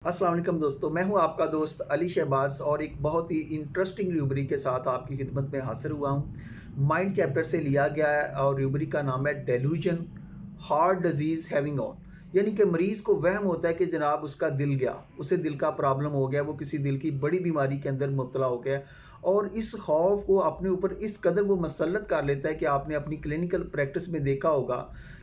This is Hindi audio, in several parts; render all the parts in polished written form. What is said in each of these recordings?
अस्सलाम वालेकुम दोस्तों, मैं हूं आपका दोस्त अली शहबाज और एक बहुत ही इंटरेस्टिंग रूबरी के साथ आपकी खिदमत में हाजिर हुआ हूं। माइंड चैप्टर से लिया गया है और रूबरी का नाम है delusion heart disease having on. यानी कि मरीज़ को वहम होता है कि जनाब उसका दिल गया, उसे दिल का प्रॉब्लम हो गया, वो किसी दिल की बड़ी बीमारी के अंदर मुब्तला हो गया और इस खौफ को अपने ऊपर इस कदर वो मसल्लत कर लेता है कि आपने अपनी क्लिनिकल प्रैक्टिस में देखा होगा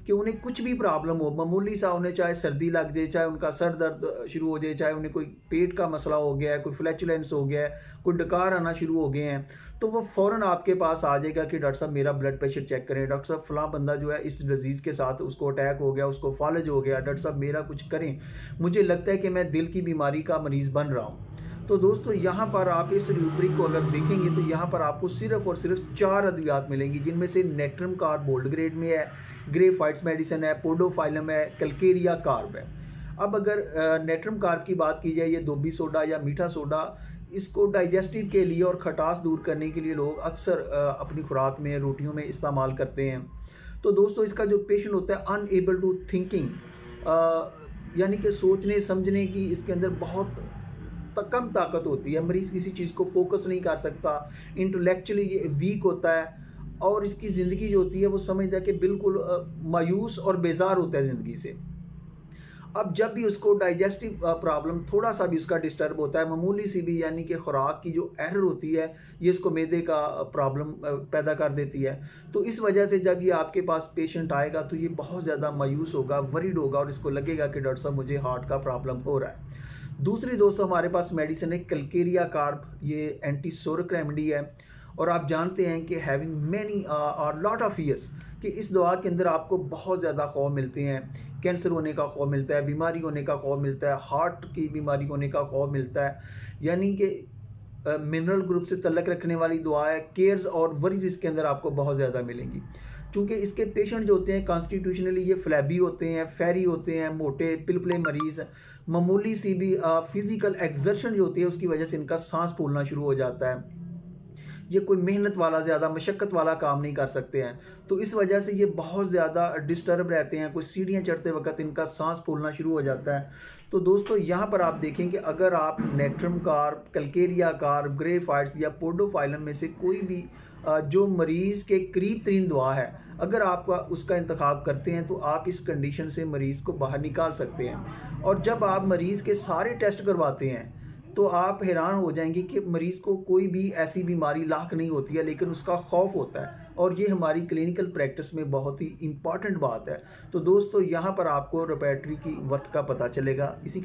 कि उन्हें कुछ भी प्रॉब्लम हो, मामूली सा उन्हें चाहे सर्दी लग जाए, चाहे उनका सर दर्द शुरू हो जाए, चाहे उन्हें कोई पेट का मसला हो गया है, कोई फ्लैचुलेंस हो गया है, कोई डकार आना शुरू हो गए हैं, तो वो फ़ौरन आपके पास आ जाएगा कि डॉक्टर साहब मेरा ब्लड प्रेशर चेक करें, डॉक्टर साहब फ़लाँ बंदा जो है इस डिज़ीज़ के साथ उसको अटैक हो गया, उसको फालज हो गया, डॉक्टर साहब मेरा कुछ करें, मुझे लगता है कि मैं दिल की बीमारी का मरीज़ बन रहा हूँ। तो दोस्तों यहाँ पर आप इस रूब्रिक को अगर देखेंगे तो यहाँ पर आपको सिर्फ़ और सिर्फ 4 अद्वियात मिलेंगी, जिनमें से नेट्रम कार्ब गोल्ड ग्रेड में है, ग्रेफाइट्स मेडिसिन है, पोडोफाइलम है, कैलकेरिया कार्ब है। अब अगर नेट्रम कार्ब की बात की जाए, ये दोबी सोडा या मीठा सोडा, इसको डाइजेस्टिव के लिए और खटास दूर करने के लिए लोग अक्सर अपनी खुराक में, रोटियों में इस्तेमाल करते हैं। तो दोस्तों इसका जो पेशेंट होता है अनएबल टू थिंकिंग, यानी कि सोचने समझने की इसके अंदर बहुत कम ताकत होती है, मरीज़ किसी चीज़ को फोकस नहीं कर सकता, इंटेलेक्चुअली ये वीक होता है और इसकी ज़िंदगी जो होती है वो समझता है कि बिल्कुल मायूस और बेजार होता है ज़िंदगी से। अब जब भी उसको डाइजेस्टिव प्रॉब्लम थोड़ा सा भी उसका डिस्टर्ब होता है, मामूली सी भी, यानी कि खुराक की जो एरर होती है ये इसको मैदे का प्रॉब्लम पैदा कर देती है। तो इस वजह से जब ये आपके पास पेशेंट आएगा तो ये बहुत ज़्यादा मायूस होगा, वरीड होगा और इसको लगेगा कि डॉक्टर साहब मुझे हार्ट का प्रॉब्लम हो रहा है। दूसरी दोस्तों हमारे पास मेडिसिन है कैलकेरिया कार्ब, ये एंटीसोरिक रेमेडी है और आप जानते हैं कि हैविंग मैनी और लॉट ऑफ ईयर्स कि इस दवा के अंदर आपको बहुत ज़्यादा खौफ मिलते हैं, कैंसर होने का खौफ मिलता है, बीमारी होने का खौफ मिलता है, हार्ट की बीमारी होने का खौफ मिलता है, यानी कि मिनरल ग्रुप से तल्लक रखने वाली दवा है। केयर्स और वरीज इसके अंदर आपको बहुत ज़्यादा मिलेंगी, क्योंकि इसके पेशेंट जो होते हैं कॉन्स्टिट्यूशनली ये फ्लैबी होते हैं, फैरी होते हैं, मोटे पिलपले मरीज़, मामूली सी भी फिज़िकल एक्सर्शन जो होती है उसकी वजह से इनका सांस फूलना शुरू हो जाता है। ये कोई मेहनत वाला, ज़्यादा मशक्क़त वाला काम नहीं कर सकते हैं, तो इस वजह से ये बहुत ज़्यादा डिस्टर्ब रहते हैं, कोई सीढ़ियाँ चढ़ते वक्त इनका सांस फूलना शुरू हो जाता है। तो दोस्तों यहाँ पर आप देखें कि अगर आप नेट्रम कार्ब, कैलकेरिया कार्ब, ग्रेफाइट्स या पोडोफाइलम में से कोई भी जो मरीज़ के करीब तरीन दवा है, अगर आप उसका इंतखाब करते हैं तो आप इस कंडीशन से मरीज़ को बाहर निकाल सकते हैं। और जब आप मरीज़ के सारे टेस्ट करवाते हैं तो आप हैरान हो जाएंगे कि मरीज़ को कोई भी ऐसी बीमारी लाक नहीं होती है, लेकिन उसका खौफ होता है और ये हमारी क्लिनिकल प्रैक्टिस में बहुत ही इम्पॉर्टेंट बात है। तो दोस्तों यहाँ पर आपको रेपैट्री की वर्थ का पता चलेगा। इसी के